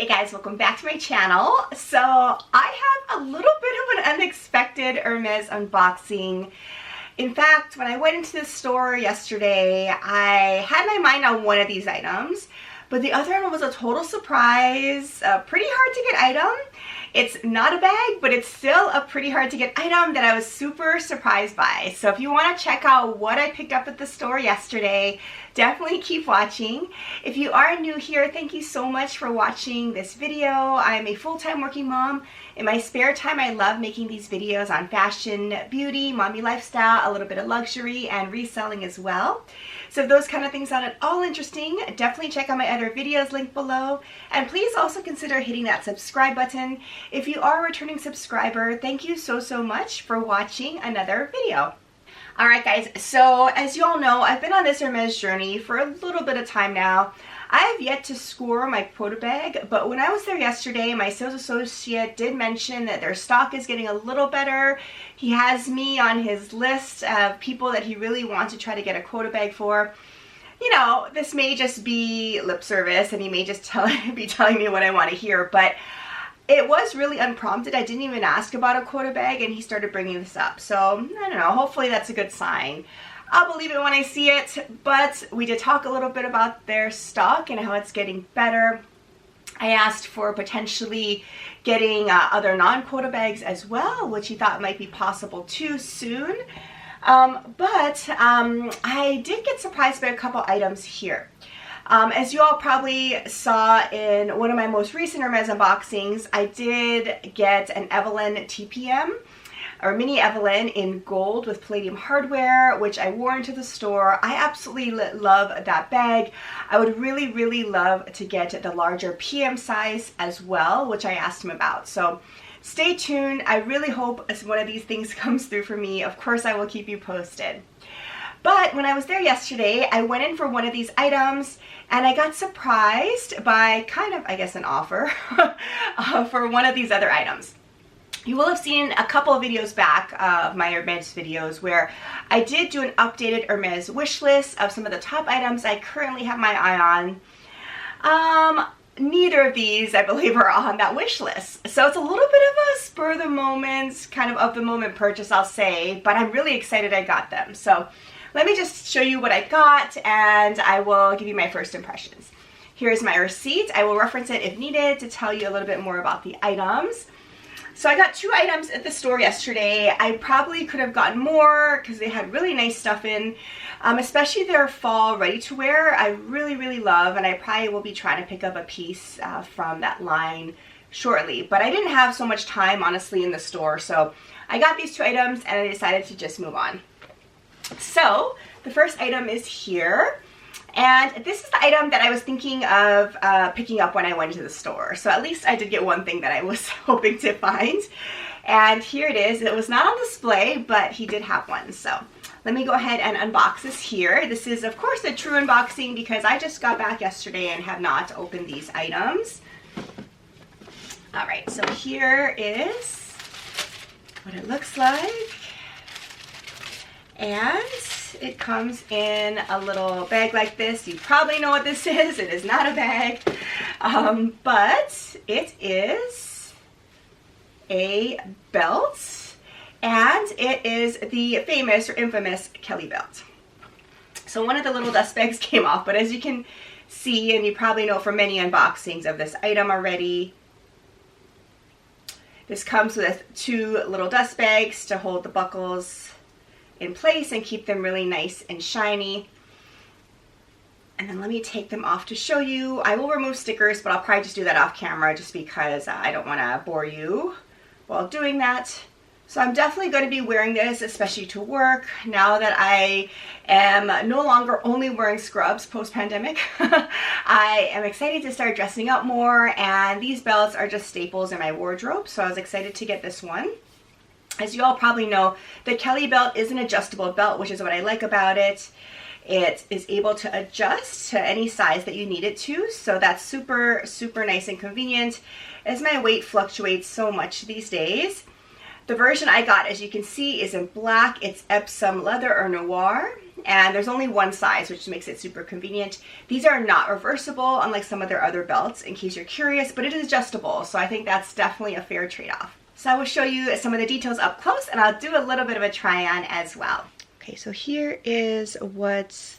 Hey guys, welcome back to my channel. So I have a little bit of an unexpected Hermès unboxing. In fact, when I went into the store yesterday, I had my mind on one of these items, but the other one was a total surprise, a pretty hard to get item. It's not a bag, but it's still a pretty hard to get item that I was super surprised by. So if you want to check out what I picked up at the store yesterday, definitely keep watching. If you are new here, thank you so much for watching this video. I'm a full-time working mom. In my spare time, I love making these videos on fashion, beauty, mommy lifestyle, a little bit of luxury, and reselling as well. So if those kind of things sound at all interesting, definitely check out my other videos linked below. And please also consider hitting that subscribe button. If you are a returning subscriber, thank you so much for watching another video. Alright guys, so as you all know, I've been on this Hermès journey for a little bit of time now. I have yet to score my quota bag, but when I was there yesterday, my sales associate did mention that their stock is getting a little better. He has me on his list of people that he really wants to try to get a quota bag for. You know, this may just be lip service and he may just be telling me what I want to hear, but it was really unprompted. I didn't even ask about a quota bag and he started bringing this up. So, I don't know, hopefully that's a good sign. I'll believe it when I see it, but we did talk a little bit about their stock and how it's getting better. I asked for potentially getting other non-quota bags as well, which he thought might be possible too soon. But I did get surprised by a couple items here. As you all probably saw in one of my most recent Hermès unboxings, I did get an Evelyn TPM, or mini Evelyn in gold with palladium hardware, which I wore into the store. I absolutely love that bag. I would really love to get the larger PM size as well, which I asked him about. So stay tuned. I really hope as one of these things comes through for me. Of course, I will keep you posted. But when I was there yesterday, I went in for one of these items and I got surprised by kind of, I guess, an offer for one of these other items. You will have seen a couple of videos back of my Hermès videos where I did do an updated Hermès wish list of some of the top items I currently have my eye on. Neither of these, I believe, are on that wish list. So it's a little bit of a spur of the moment, kind of the moment purchase, I'll say, but I'm really excited I got them. So let me just show you what I got and I will give you my first impressions. Here's my receipt. I will reference it if needed to tell you a little bit more about the items. So I got two items at the store yesterday. I probably could have gotten more because they had really nice stuff in, especially their fall ready-to-wear. I really love, and I probably will be trying to pick up a piece from that line shortly. But I didn't have so much time, honestly, in the store. So I got these two items and I decided to just move on. So the first item is here. And this is the item that I was thinking of picking up when I went to the store. So at least I did get one thing that I was hoping to find. And here it is. It was not on display, but he did have one. So let me go ahead and unbox this here. This is, of course, a true unboxing because I just got back yesterday and have not opened these items. All right, so here is what it looks like. And it comes in a little bag like this. You probably know what this is. It is not a bag, but it is a belt, and it is the famous or infamous Kelly belt. So one of the little dust bags came off, but as you can see, and you probably know from many unboxings of this item already, this comes with two little dust bags to hold the buckles in place and keep them really nice and shiny. And then let me take them off to show you. I will remove stickers, but I'll probably just do that off camera just because I don't want to bore you while doing that. So I'm definitely going to be wearing this, especially to work, now that I am no longer only wearing scrubs post-pandemic. I am excited to start dressing up more, and these belts are just staples in my wardrobe, so I was excited to get this one. As you all probably know, the Kelly belt is an adjustable belt, which is what I like about it. It is able to adjust to any size that you need it to, so that's super nice and convenient as my weight fluctuates so much these days. The version I got, as you can see, is in black. It's Epsom leather or noir, and there's only one size, which makes it super convenient. These are not reversible, unlike some of their other belts, in case you're curious, but it is adjustable, so I think that's definitely a fair trade-off. So I will show you some of the details up close, and I'll do a little bit of a try-on as well. Okay, so here is what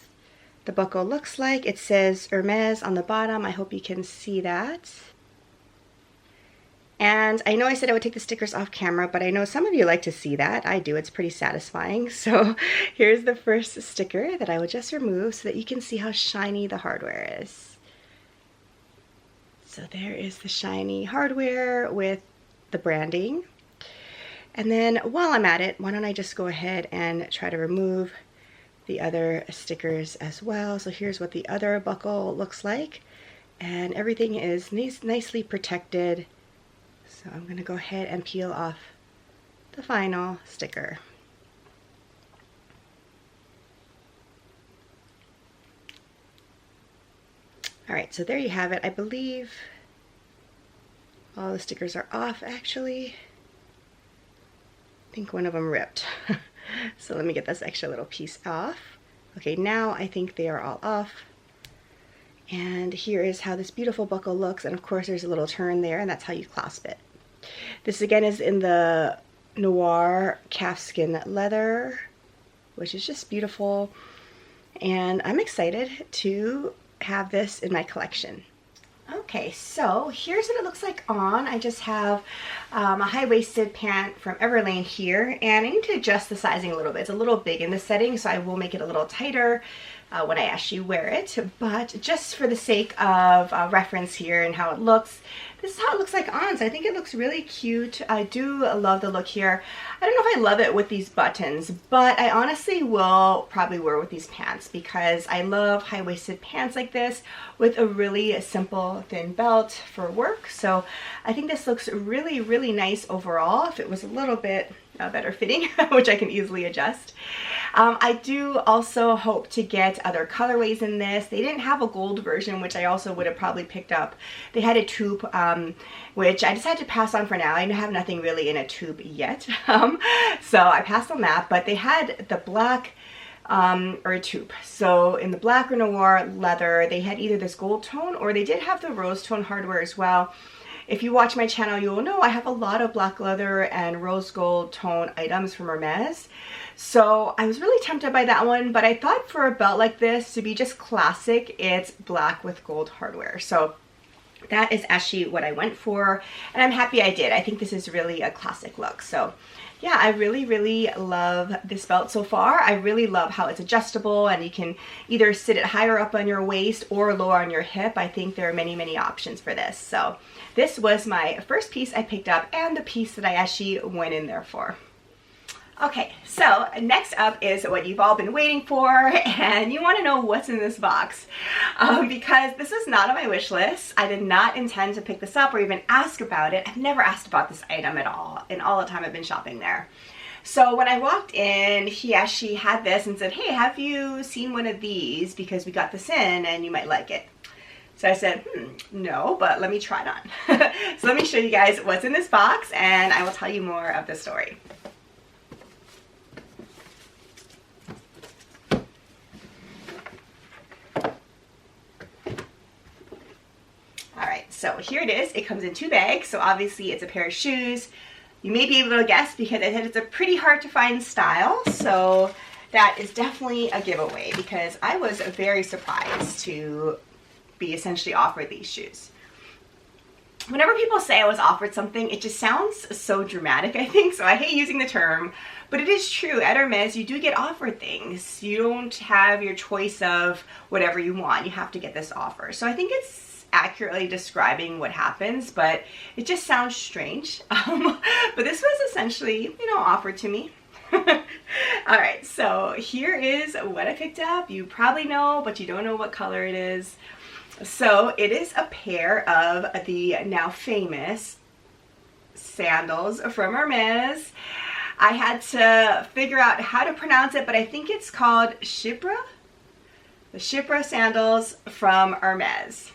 the buckle looks like. It says Hermès on the bottom. I hope you can see that. And I know I said I would take the stickers off camera, but I know some of you like to see that. I do. It's pretty satisfying. So here's the first sticker that I will just remove so that you can see how shiny the hardware is. So there is the shiny hardware with the branding. And then while I'm at it, why don't I just go ahead and try to remove the other stickers as well. So here's what the other buckle looks like. And everything is nicely protected. So I'm going to go ahead and peel off the final sticker. Alright, so there you have it. I believe all the stickers are off actually. I think one of them ripped. So let me get this extra little piece off. Okay, now I think they are all off. And here is how this beautiful buckle looks, and of course there's a little turn there, and that's how you clasp it. This again is in the noir calfskin leather, which is just beautiful, and I'm excited to have this in my collection. Okay, so here's what it looks like on. I just have a high-waisted pant from Everlane here, and I need to adjust the sizing a little bit. It's a little big in this setting, so I will make it a little tighter when I actually wear it. But just for the sake of reference here and how it looks, this is how it looks like on. So I think it looks really cute. I do love the look here. I don't know if I love it with these buttons, but I honestly will probably wear with these pants because I love high-waisted pants like this with a really simple thin belt for work. So I think this looks really, really nice overall. If it was a little bit better fitting, which I can easily adjust. I do also hope to get other colorways in this. They didn't have a gold version, which I also would have probably picked up. They had a taupe, which I decided to pass on for now. I have nothing really in a taupe yet, so I passed on that. But they had the black or a taupe. So in the black or noir leather, they had either this gold tone or they did have the rose tone hardware as well. If you watch my channel, you will know I have a lot of black leather and rose gold tone items from Hermès. So I was really tempted by that one, but I thought for a belt like this to be just classic, it's black with gold hardware. So that is actually what I went for, and I'm happy I did. I think this is really a classic look. So yeah, I really, really love this belt so far. I really love how it's adjustable and you can either sit it higher up on your waist or lower on your hip. I think there are many, many options for this. So this was my first piece I picked up and the piece that I actually went in there for. Okay, so next up is what you've all been waiting for, and you want to know what's in this box because this is not on my wish list. I did not intend to pick this up or even ask about it. I've never asked about this item at all in all the time I've been shopping there. So when I walked in, he actually had this and said, hey, have you seen one of these because we got this in and you might like it. So I said, no, but let me try it on. So let me show you guys what's in this box and I will tell you more of the story. So here it is. It comes in 2 bags. So obviously it's a pair of shoes. You may be able to guess because I said it's a pretty hard to find style. So that is definitely a giveaway because I was very surprised to be essentially offered these shoes. Whenever people say I was offered something, it just sounds so dramatic, I think. So I hate using the term, but it is true. At Hermès, you do get offered things. You don't have your choice of whatever you want. You have to get this offer. So I think it's accurately describing what happens, but it just sounds strange. But this was essentially, you know, offered to me. All right, so here is what I picked up. You probably know, but you don't know what color it is. So it is a pair of the now famous sandals from Hermès. I had to figure out how to pronounce it, but I think it's called Chypre. The Chypre Sandals from Hermès.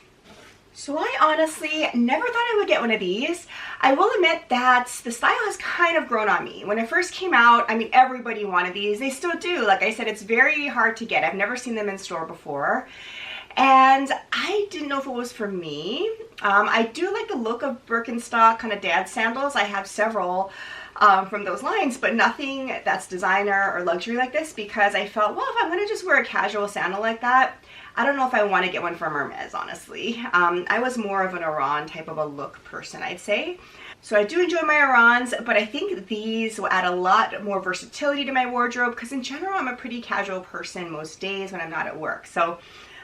So I honestly never thought I would get one of these. I will admit that the style has kind of grown on me. When it first came out, I mean, everybody wanted these. They still do. Like I said, it's very hard to get. I've never seen them in store before. And I didn't know if it was for me. I do like the look of Birkenstock kind of dad sandals. I have several from those lines, but nothing that's designer or luxury like this, because I felt, well, if I'm going to just wear a casual sandal like that, I don't know if I want to get one from Hermès, honestly. I was more of an Oran type of a look person, I'd say. So I do enjoy my Orans, but I think these will add a lot more versatility to my wardrobe, because in general, I'm a pretty casual person most days when I'm not at work. So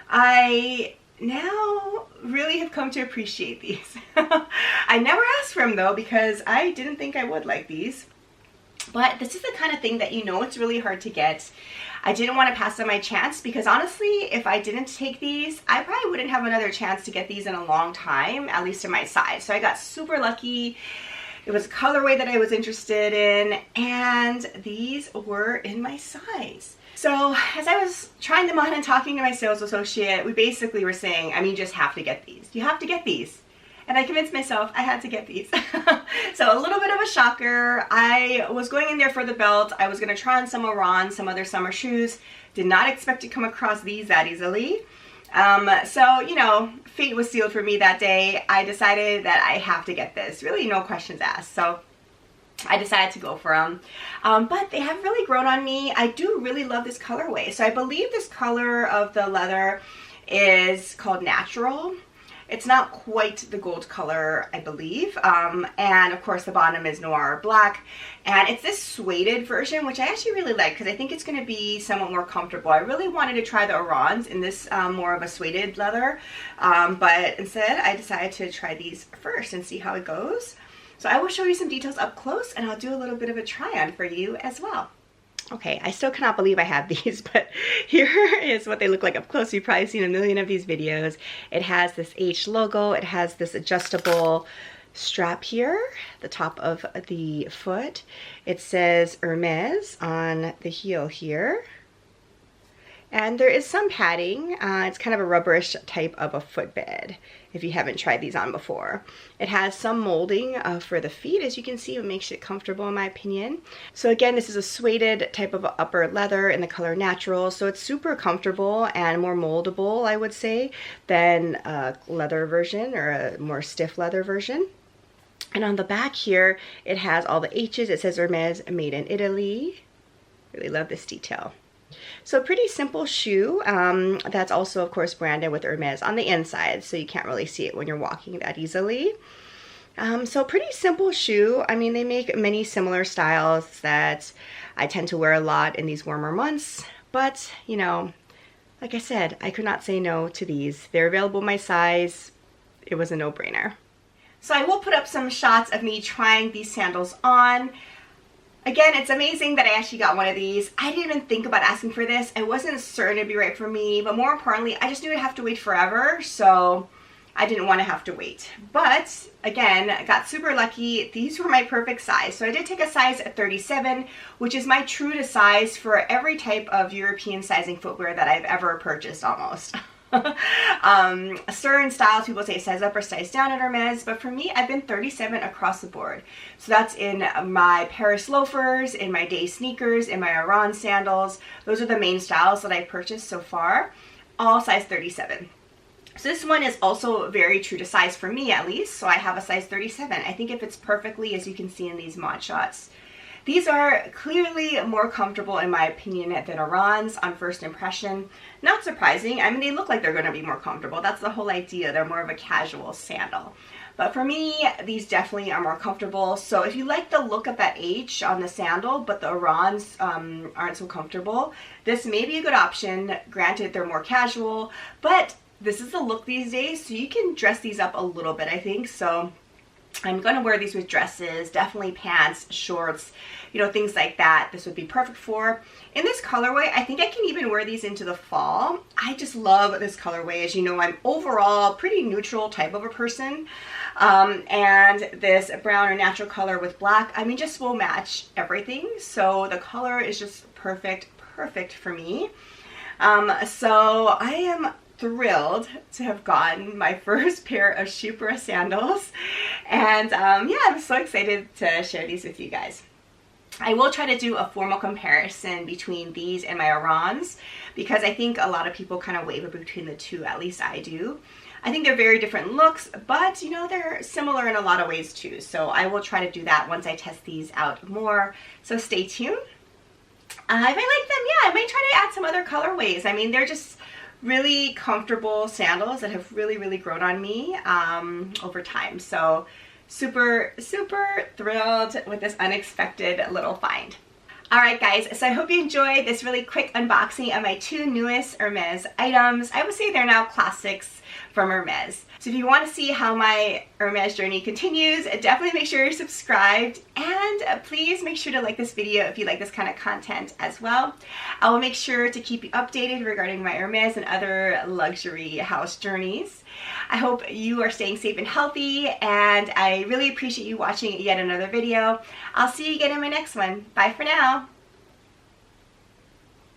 I now really have come to appreciate these. I never asked for them though, because I didn't think I would like these. But this is the kind of thing that, you know, it's really hard to get. I didn't want to pass on my chance, because honestly, if I didn't take these, I probably wouldn't have another chance to get these in a long time, at least in my size. So I got super lucky. It was a colorway that I was interested in, and these were in my size. So as I was trying them on and talking to my sales associate, we basically were saying, I mean, you just have to get these. You have to get these. And I convinced myself I had to get these. So a little bit of a shocker. I was going in there for the belt. I was going to try on some Oran, some other summer shoes. Did not expect to come across these that easily. So, you know, fate was sealed for me that day. I decided that I have to get this. Really no questions asked. So I decided to go for them. But they have really grown on me. I do really love this colorway. So I believe this color of the leather is called Natural. It's not quite the gold color, I believe. And of course the bottom is Noir Black. And it's this suede version, which I actually really like, because I think it's going to be somewhat more comfortable. I really wanted to try the Orans in this more of a suede leather. But instead I decided to try these first and see how it goes. So I will show you some details up close, and I'll do a little bit of a try on for you as well. Okay, I still cannot believe I have these, but here is what they look like up close. You've probably seen a million of these videos. It has this H logo. It has this adjustable strap here, the top of the foot. It says Hermès on the heel here. And there is some padding. It's kind of a rubberish type of a footbed, if you haven't tried these on before. It has some molding for the feet, as you can see. It makes it comfortable in my opinion. So again, this is a suede type of upper leather in the color Natural. So it's super comfortable and more moldable, I would say, than a leather version or a more stiff leather version. And on the back here, it has all the H's. It says Hermès, made in Italy. Really love this detail. So pretty simple shoe that's also of course branded with Hermès on the inside, so you can't really see it when you're walking that easily. So pretty simple shoe. I mean, they make many similar styles that I tend to wear a lot in these warmer months, but you know, like I said, I could not say no to these. They're available in my size. It was a no-brainer. So I will put up some shots of me trying these sandals on. Again, it's amazing that I actually got one of these. I didn't even think about asking for this. I wasn't certain it'd be right for me, but more importantly, I just knew I'd have to wait forever, so I didn't want to have to wait. But again, I got super lucky. These were my perfect size. So I did take a size 37, which is my true to size for every type of European sizing footwear that I've ever purchased almost. Certain styles people say size up or size down at Hermès, but for me I've been 37 across the board. So that's in my Paris loafers, in my day sneakers, in my Oran sandals. Those are the main styles that I've purchased so far, all size 37. So this one is also very true to size for me, at least. So I have a size 37. I think it fits perfectly, as you can see in these mod shots. These are clearly more comfortable in my opinion than Orans on first impression. Not surprising. I mean, they look like they're going to be more comfortable. That's the whole idea. They're more of a casual sandal. But for me, these definitely are more comfortable. So if you like the look of that H on the sandal, but the Orans aren't so comfortable, this may be a good option. Granted, they're more casual, but this is the look these days, so you can dress these up a little bit, I think. So I'm going to wear these with dresses, definitely pants, shorts, you know, things like that. This would be perfect for. In this colorway, I think I can even wear these into the fall. I just love this colorway. As you know, I'm overall pretty neutral type of a person. And this brown or natural color with black, I mean, just will match everything. So the color is just perfect for me. So I am thrilled to have gotten my first pair of Chypre sandals, and yeah, I'm so excited to share these with you guys. I will try to do a formal comparison between these and my Hermès, because I think a lot of people kind of waver between the two, at least I do. I think they're very different looks, but you know, they're similar in a lot of ways too. So I will try to do that once I test these out more. So stay tuned. I might like them, yeah, I might try to add some other colorways. I mean, they're just really comfortable sandals that have really grown on me over time. So super thrilled with this unexpected little find. Alright guys, so I hope you enjoyed this really quick unboxing of my two newest Hermès items. I would say they're now classics from Hermès. So if you want to see how my Hermès journey continues, definitely make sure you're subscribed, and please make sure to like this video if you like this kind of content as well. I will make sure to keep you updated regarding my Hermès and other luxury house journeys. I hope you are staying safe and healthy, and I really appreciate you watching yet another video. I'll see you again in my next one. Bye for now.